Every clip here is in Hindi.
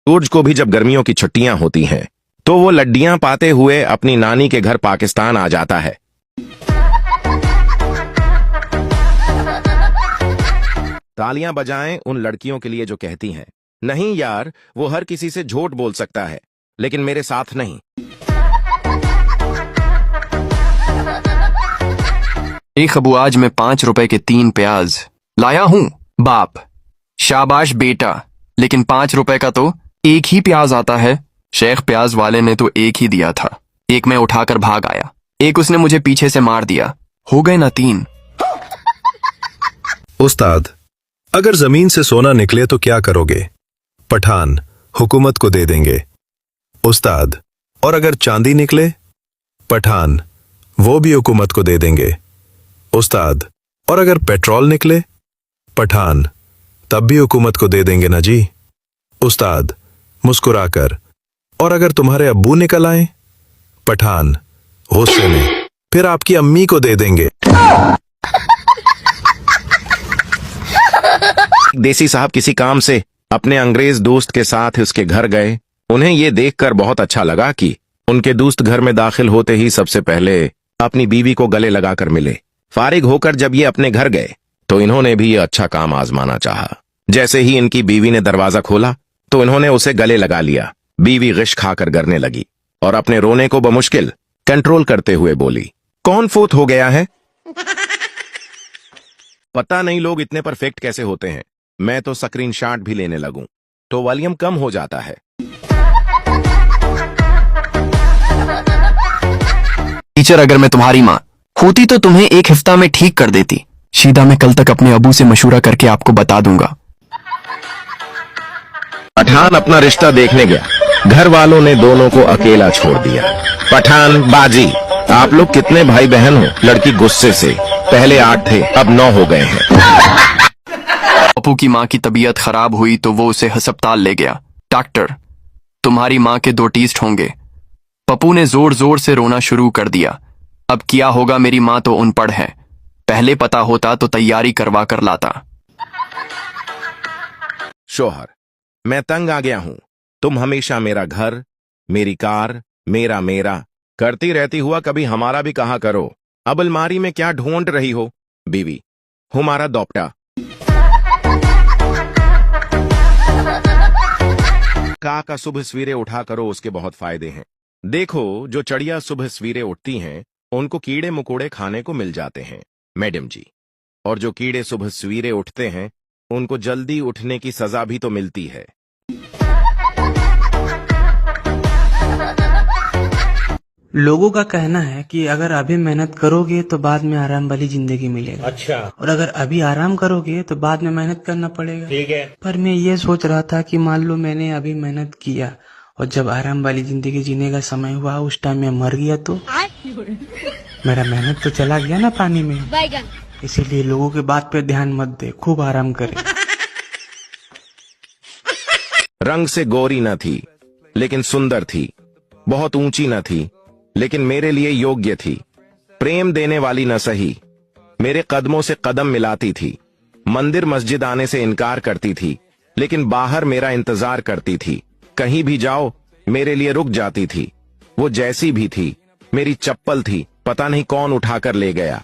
सूरज को भी जब गर्मियों की छुट्टियां होती हैं तो वो लड्डियां पाते हुए अपनी नानी के घर पाकिस्तान आ जाता है। तालियां बजाएं उन लड़कियों के लिए जो कहती हैं, नहीं यार वो हर किसी से झूठ बोल सकता है लेकिन मेरे साथ नहीं। एक अबू आज मैं 5 रुपए के 3 प्याज लाया हूं। बाप शाबाश बेटा, लेकिन 5 रुपए का तो एक ही प्याज आता है। शेख प्याज वाले ने तो एक ही दिया था, एक मैं उठाकर भाग आया, एक उसने मुझे पीछे से मार दिया, हो गए ना 3। उस्ताद, अगर जमीन से सोना निकले तो क्या करोगे? पठान, हुकूमत को दे देंगे। उस्ताद, और अगर चांदी निकले? पठान, वो भी हुकूमत को दे देंगे। उस्ताद, और अगर पेट्रोल निकले? पठान, तब भी हुकूमत को दे देंगे ना जी। उस्ताद मुस्कुराकर, और अगर तुम्हारे अब्बू निकल आए? पठान गुस्से में, फिर आपकी अम्मी को दे देंगे। देसी साहब किसी काम से अपने अंग्रेज दोस्त के साथ उसके घर गए। उन्हें ये देखकर बहुत अच्छा लगा कि उनके दोस्त घर में दाखिल होते ही सबसे पहले अपनी बीवी को गले लगाकर मिले। फारिग होकर जब ये अपने घर गए तो इन्होंने भी ये अच्छा काम आजमाना चाहा। जैसे ही इनकी बीवी ने दरवाजा खोला तो इन्होंने उसे गले लगा लिया। बीवी गिश खाकर गिरने लगी और अपने रोने को बमुश्किल कंट्रोल करते हुए बोली, कौन फोत हो गया है? पता नहीं लोग इतने परफेक्ट कैसे होते हैं। मैं तो स्क्रीनशॉट भी लेने लगूं तो वॉल्यूम कम हो जाता है। टीचर, अगर मैं तुम्हारी माँ होती तो तुम्हें एक हफ्ता में ठीक कर देती। सीधा मैं कल तक अपने अबू से मशूरा करके आपको बता दूंगा। पठान अपना रिश्ता देखने गया, घर वालों ने दोनों को अकेला छोड़ दिया। पठान, बाजी आप लोग कितने भाई बहन हो? लड़की गुस्से से, पहले 8 थे अब 9 हो गए हैं। पप्पू की माँ की तबीयत खराब हुई तो वो उसे अस्पताल ले गया। डॉक्टर, तुम्हारी माँ के 2 टेस्ट होंगे। पप्पू ने जोर जोर से रोना शुरू कर दिया। अब क्या होगा, मेरी माँ तो अनपढ़ है, पहले पता होता तो तैयारी करवा कर लाता। शोहर, मैं तंग आ गया हूं। तुम हमेशा मेरा घर, मेरी कार, मेरा मेरा करती रहती हुआ कभी हमारा भी कहा करो। अब अलमारी में क्या ढूंढ रही हो? बीवी, हमारा दोपटा। का सुबह सवेरे उठा करो, उसके बहुत फायदे हैं। देखो, जो चिड़िया सुबह सवेरे उठती हैं उनको कीड़े मकोड़े खाने को मिल जाते हैं मैडम जी, और जो कीड़े सुबह सवेरे उठते हैं उनको जल्दी उठने की सजा भी तो मिलती है। लोगों का कहना है कि अगर अभी मेहनत करोगे तो बाद में आराम वाली जिंदगी मिलेगा। अच्छा। और अगर अभी आराम करोगे तो बाद में मेहनत करना पड़ेगा। ठीक है। पर मैं ये सोच रहा था कि मान लो मैंने अभी मेहनत किया और जब आराम वाली जिंदगी जीने का समय हुआ उस टाइम में मर गया तो मेरा मेहनत तो चला गया ना पानी में। इसीलिए लोगों के बात पे ध्यान मत दे, खूब आराम करे। रंग से गोरी न थी लेकिन सुंदर थी, बहुत ऊंची न थी लेकिन मेरे लिए योग्य थी, प्रेम देने वाली न सही, मेरे कदमों से कदम मिलाती थी, मंदिर मस्जिद आने से इनकार करती थी लेकिन बाहर मेरा इंतजार करती थी, कहीं भी जाओ मेरे लिए रुक जाती थी। वो जैसी भी थी मेरी चप्पल थी, पता नहीं कौन उठाकर ले गया।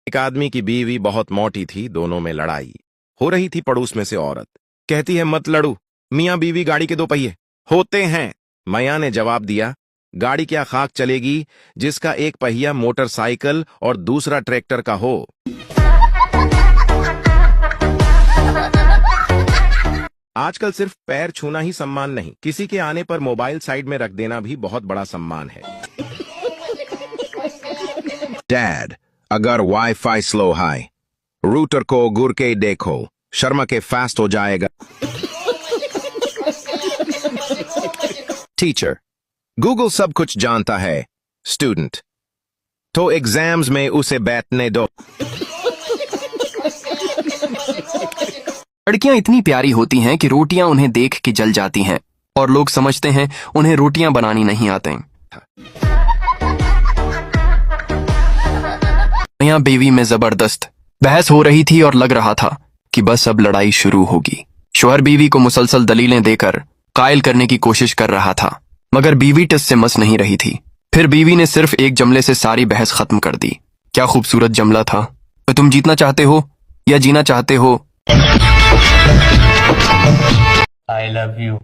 एक आदमी की बीवी बहुत मोटी थी, दोनों में लड़ाई हो रही थी। पड़ोस में से औरत कहती है, मत लड़ो, मियां बीवी गाड़ी के 2 पहिए होते हैं। मियां ने जवाब दिया, गाड़ी क्या खाक चलेगी जिसका एक पहिया मोटरसाइकिल और दूसरा ट्रैक्टर का हो। आजकल सिर्फ पैर छूना ही सम्मान नहीं, किसी के आने पर मोबाइल साइड में रख देना भी बहुत बड़ा सम्मान है। डैड, अगर वाईफाई स्लो है, रूटर को घुर के देखो, शर्मा के फास्ट हो जाएगा। टीचर, गूगल सब कुछ जानता है। स्टूडेंट, तो एग्जाम्स में उसे बैठने दो। लड़कियां इतनी प्यारी होती हैं कि रोटियां उन्हें देख के जल जाती हैं और लोग समझते हैं उन्हें रोटियां बनानी नहीं आते। यहाँ बीवी में जबरदस्त बहस हो रही थी और लग रहा था कि बस अब लड़ाई शुरू होगी। शौहर बीवी को मुसलसल दलीलें देकर कायल करने की कोशिश कर रहा था, मगर बीवी टिस से मस नहीं रही थी। फिर बीवी ने सिर्फ एक जमले से सारी बहस खत्म कर दी। क्या खूबसूरत जमला था। तो तुम जीतना चाहते हो या जीना चाहते हो? I love you.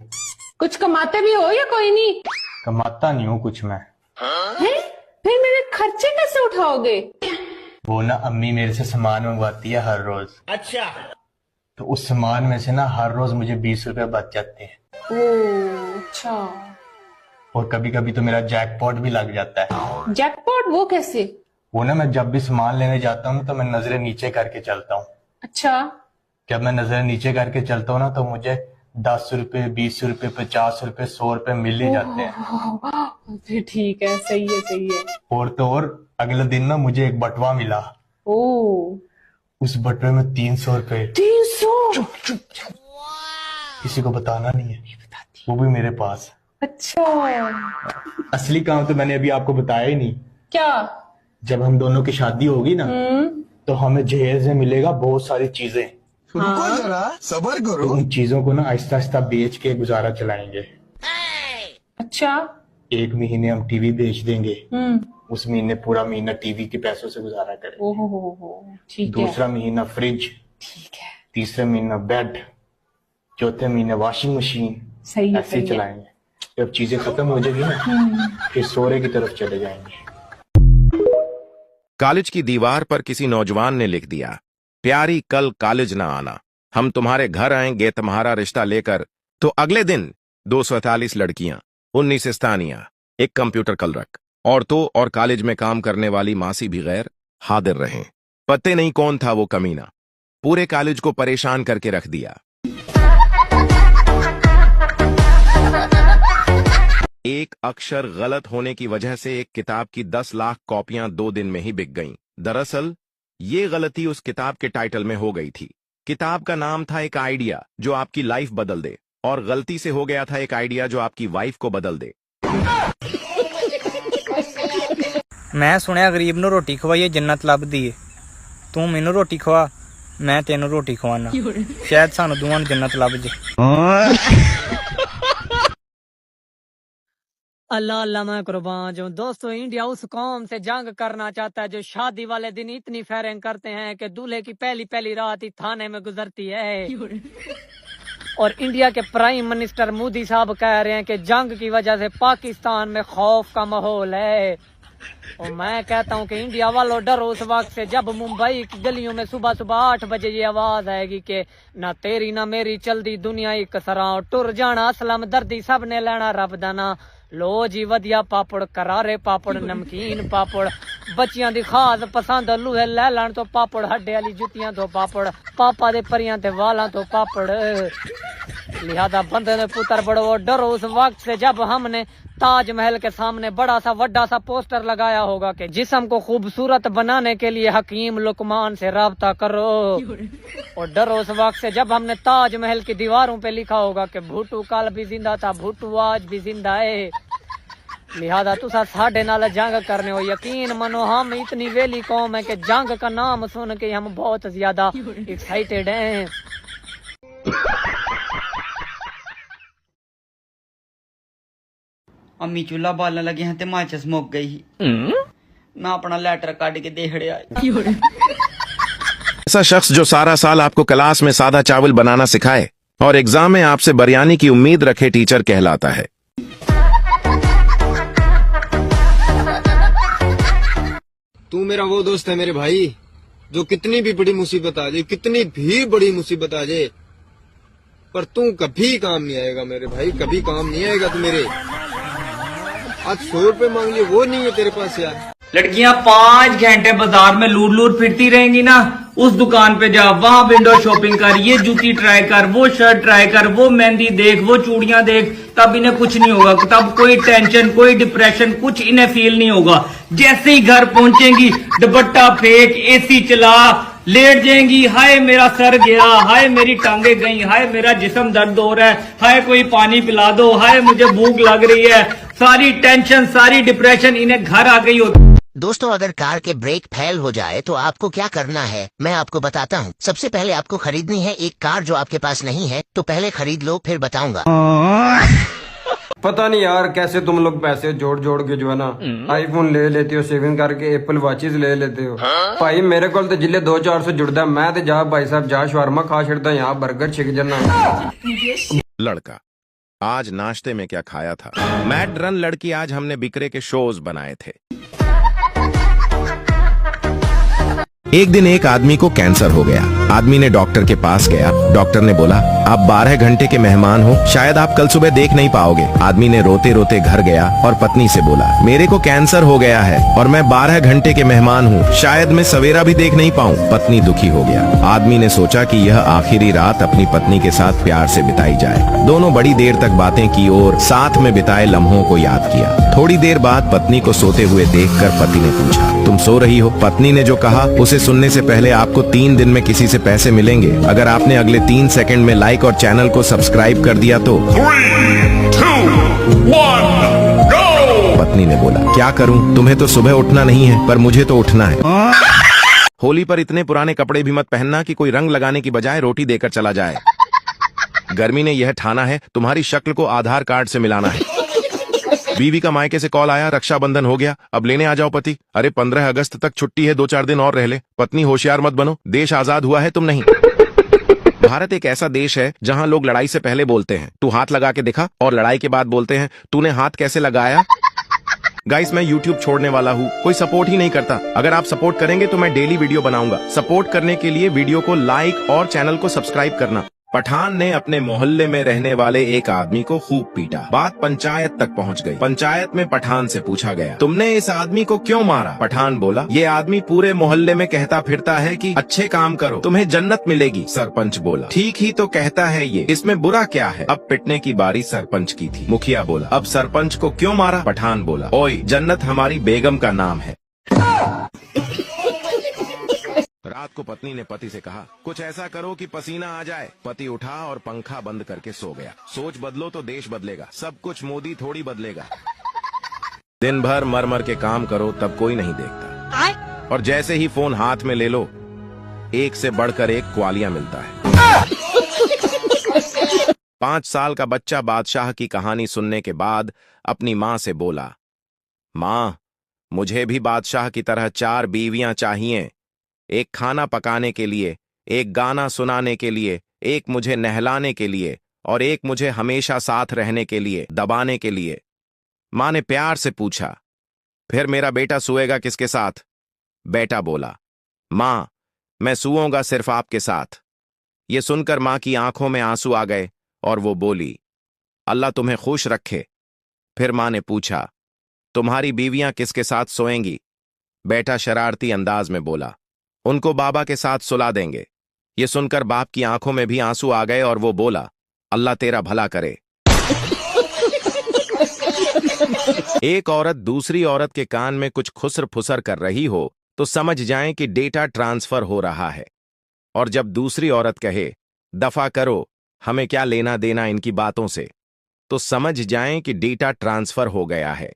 कुछ कमाते भी हो या कोई नहीं? कमाता नहीं हूँ कुछ मैं। हैं? फिर मेरे खर्चे कैसे उठाओगे? वो ना अम्मी मेरे से सामान मंगवाती है हर रोज। अच्छा। तो उस सामान में से ना हर रोज मुझे 20 रुपए बच जाते हैं। ओह अच्छा। और कभी कभी तो मेरा जैकपॉट भी लग जाता है। जैकपॉट वो कैसे? वो ना मैं जब भी सामान लेने जाता हूँ तो मैं नजरें नीचे करके चलता हूँ। अच्छा। जब मैं नजरें नीचे करके चलता हूँ ना तो मुझे 10 रुपए, 20 रुपए, 50 रुपए, 100 रुपए मिल ही जाते हैं। फिर ठीक है, सही है सही है। और तो और अगले दिन ना मुझे एक बटवा मिला। ओह उस बटवे में 300 रुपए। 300? किसी को बताना नहीं है, वो भी मेरे पास। अच्छा। असली काम तो मैंने अभी आपको बताया ही नहीं। क्या? जब हम दोनों की शादी होगी ना तो हमें जहेज में मिलेगा बहुत सारी चीजें। रुको जरा सबर तो करो। उन चीजों को ना आहिस्ता आहिस्ता बेच के गुजारा चलाएंगे। अच्छा। एक महीने हम टीवी बेच देंगे, उस महीने पूरा महीना टीवी के पैसों से गुजारा करेंगे। ओहो ठीक है। दूसरा महीना फ्रिज, ठीक है, तीसरे महीना बेड, चौथे महीने वॉशिंग मशीन। सही है ऐसे ही सही है। चलाएंगे। जब चीजें खत्म हो जाएगी ना फिर सोरे की तरफ चले जाएंगे। कॉलेज की दीवार पर किसी नौजवान ने लिख दिया, प्यारी कल कॉलेज ना आना, हम तुम्हारे घर आएंगे तुम्हारा रिश्ता लेकर। तो अगले दिन 241 लड़कियां, 19 स्थानियां, एक कंप्यूटर कलरक, औरतों और कॉलेज में काम करने वाली मासी भी गैर हाजिर रहे। पते नहीं कौन था वो कमीना, पूरे कॉलेज को परेशान करके रख दिया। एक अक्षर गलत होने की वजह से एक किताब की 10 लाख कॉपियां 2 दिन में ही बिक गईं। दरअसल ये गलती उस किताब के टाइटल में हो गई थी। किताब का नाम था एक आइडिया जो आपकी लाइफ बदल दे, और गलती से हो गया था एक आइडिया जो आपकी वाइफ को बदल दे। मैं सुनिया गरीब ਨੂੰ ਰੋਟੀ ਖਵਾਈਏ जन्नत ਲੱਭਦੀ ਏ। ਤੂੰ ਮੈਨੂੰ ਰੋਟੀ ਖਵਾ, ਮੈਂ ਤੈਨੂੰ ਰੋਟੀ ਖਵਾਣਾ, ਸ਼ਾਇਦ ਸਾਨੂੰ ਦੋਵਾਂ ਨੂੰ जन्नत ਲੱਭ ਜੇ। अल्लाह अल्लाह मैं कुर्बान जाऊं। दोस्तों, इंडिया उस कौम से जंग करना चाहता है जो शादी वाले दिन इतनी फायरिंग करते हैं कि दूल्हे की पहली पहली रात ही थाने में गुजरती है। और इंडिया के प्राइम मिनिस्टर मोदी साहब कह रहे हैं कि जंग की वजह से पाकिस्तान में खौफ का माहौल है। और मैं कहता हूं कि इंडिया वालों डरो उस वक्त से जब मुंबई की गलियों में सुबह सुबह 8 बजे ये आवाज आएगी कि ना तेरी ना मेरी चलदी दुनिया एक सरां, टुर जाना असलम दर्दी सब ने लेना रब दा ना। लो जी वधिया पापड़, करारे पापड़, नमकीन पापड़, बच्चियां दी खास पसंद लूहे लै लैण तो पापड़, हड्डे वाली जुतियां तो पापड़, पापा दे परियां ते वालां तो पापड़। लिहाजा बंदे ने पुत्र बड़ो डरो उस वक्त से जब हमने ताजमहल के सामने बड़ा सा वड्डा सा पोस्टर लगाया होगा कि जिस्म को खूबसूरत बनाने के लिए हकीम लुकमान से राब्ता करो। और डरो उस वक्त से जब हमने ताजमहल की दीवारों पे लिखा होगा कि भुट्टू कल भी जिंदा था, भुट्टू आज भी जिंदा है। लिहाजा तुसा साढ़े नाल जंग करने हो, यकीन मनो हम इतनी वेली कौम है कि जंग का नाम सुन के हम बहुत ज्यादा एक्साइटेड हैं। अम्मी चूल्हा बालन लगे हैं ते माचिस मुक गई। मैं अपना लेटर काट के देख रहा। ऐसा शख्स जो सारा साल आपको क्लास में सादा चावल बनाना सिखाए और एग्जाम में आपसे बिरयानी की उम्मीद रखे टीचर कहलाता है। तू मेरा वो दोस्त है मेरे भाई जो कितनी भी बड़ी मुसीबत आ जाए, कितनी भी बड़ी मुसीबत आ जाए, पर तू कभी काम नहीं आएगा मेरे भाई, कभी काम नहीं आएगा तू मेरे। आज 100 रुपए मांग लिए, वो नहीं है तेरे पास यार। लड़कियां 5 घंटे बाजार में लूट लूट फिरती रहेंगी ना, उस दुकान पे जा, वहां विंडो शॉपिंग कर, ये जूती ट्राई कर, वो शर्ट ट्राई कर, वो मेहंदी देख, वो चूड़ियां देख, तब इन्हें कुछ नहीं होगा। तब कोई टेंशन, कोई डिप्रेशन, कुछ इन्हें फील नहीं होगा। जैसे ही घर पहुंचेंगी दुपट्टा फेंक, एसी चला, लेट जाएंगी। हाय मेरा सर गया, हाय मेरी टांगे गई, हाय मेरा जिस्म दर्द हो रहा है, हाय कोई पानी पिला दो, हाय मुझे भूख लग रही है। सारी टेंशन, सारी डिप्रेशन इन्हें घर आ गई होती। दोस्तों, अगर कार के ब्रेक फेल हो जाए तो आपको क्या करना है, मैं आपको बताता हूँ। सबसे पहले आपको खरीदनी है एक कार जो आपके पास नहीं है, तो पहले खरीद लो फिर बताऊंगा। पता नहीं यार कैसे तुम लोग पैसे जोड़ जोड़ के जो है ना आईफोन ले लेते हो, सेविंग करके एप्पल वॉचेस ले लेते हो। भाई मेरे को तो जिले 2-400 जुड़ता, मैं तो जा भाई साहब जा शवारमा खा छड़ता, यहाँ बर्गर छिक जाना। लड़का, आज नाश्ते में क्या खाया था? मैट रन लड़की, आज हमने बिक्रे के शोज बनाए थे। एक दिन एक आदमी को कैंसर हो गया। आदमी ने डॉक्टर के पास गया। डॉक्टर ने बोला, आप 12 घंटे के मेहमान हो, शायद आप कल सुबह देख नहीं पाओगे। आदमी ने रोते रोते घर गया और पत्नी से बोला, मेरे को कैंसर हो गया है और मैं 12 घंटे के मेहमान हूँ, शायद मैं सवेरा भी देख नहीं पाऊँ। पत्नी दुखी हो गया। आदमी ने सोचा कि यह आखिरी रात अपनी पत्नी के साथ प्यार से बिताई जाए। दोनों बड़ी देर तक बातें की और साथ में बिताए लम्हों को याद किया। थोड़ी देर बाद पत्नी को सोते हुए देखकर पति ने पूछा, तुम सो रही हो? पत्नी ने जो कहा उसे सुनने से पहले आपको 3 दिन में किसी से पैसे मिलेंगे अगर आपने अगले 3 सेकंड में लाइक और चैनल को सब्सक्राइब कर दिया तो। 3, 2, 1, go! पत्नी ने बोला, क्या करूं? तुम्हें तो सुबह उठना नहीं है, पर मुझे तो उठना है। होली पर इतने पुराने कपड़े भी मत पहनना कि कोई रंग लगाने की बजाय रोटी देकर चला जाए। गर्मी ने यह ठाना है, तुम्हारी शक्ल को आधार कार्ड से मिलाना है। बीवी का मायके से कॉल आया, रक्षाबंधन हो गया, अब लेने आ जाओ पति। अरे 15 अगस्त तक छुट्टी है, 2-4 दिन और रह ले। पत्नी, होशियार मत बनो, देश आजाद हुआ है, तुम नहीं। भारत एक ऐसा देश है जहां लोग लड़ाई से पहले बोलते हैं, तू हाथ लगा के दिखा, और लड़ाई के बाद बोलते हैं, तूने हाथ कैसे लगाया। गाइस, मैं YouTube छोड़ने वाला हूँ, कोई सपोर्ट ही नहीं करता। अगर आप सपोर्ट करेंगे तो मैं डेली वीडियो बनाऊंगा। सपोर्ट करने के लिए वीडियो को लाइक और चैनल को सब्सक्राइब करना। पठान ने अपने मोहल्ले में रहने वाले एक आदमी को खूब पीटा। बात पंचायत तक पहुंच गई। पंचायत में पठान से पूछा गया, तुमने इस आदमी को क्यों मारा? पठान बोला, ये आदमी पूरे मोहल्ले में कहता फिरता है कि अच्छे काम करो तुम्हें जन्नत मिलेगी। सरपंच बोला, ठीक ही तो कहता है ये, इसमें बुरा क्या है? अब पिटने की बारी सरपंच की थी। मुखिया बोला, अब सरपंच को क्यों मारा? पठान बोला, ओए, जन्नत हमारी बेगम का नाम है। रात को पत्नी ने पति से कहा, कुछ ऐसा करो कि पसीना आ जाए। पति उठा और पंखा बंद करके सो गया। सोच बदलो तो देश बदलेगा, सब कुछ मोदी थोड़ी बदलेगा। दिन भर मर मर के काम करो तब कोई नहीं देखता, और जैसे ही फोन हाथ में ले लो, एक से बढ़कर एक क्वालिया मिलता है। 5 साल का बच्चा बादशाह की कहानी सुनने के बाद अपनी माँ से बोला, माँ, मुझे भी बादशाह की तरह 4 बीवियां चाहिए, एक खाना पकाने के लिए, एक गाना सुनाने के लिए, एक मुझे नहलाने के लिए, और एक मुझे हमेशा साथ रहने के लिए, दबाने के लिए। माँ ने प्यार से पूछा, फिर मेरा बेटा सोएगा किसके साथ? बेटा बोला, माँ, मैं सोऊंगा सिर्फ आपके साथ। ये सुनकर माँ की आंखों में आंसू आ गए और वो बोली, अल्लाह तुम्हें खुश रखे। फिर माँ ने पूछा, तुम्हारी बीवियां किसके साथ सोएंगी? बेटा शरारती अंदाज में बोला, उनको बाबा के साथ सुला देंगे। ये सुनकर बाप की आंखों में भी आंसू आ गए और वो बोला, अल्लाह तेरा भला करे। एक औरत दूसरी औरत के कान में कुछ खुसर फुसर कर रही हो तो समझ जाएं कि डेटा ट्रांसफर हो रहा है, और जब दूसरी औरत कहे, दफा करो, हमें क्या लेना देना इनकी बातों से, तो समझ जाएं कि डेटा ट्रांसफर हो गया है।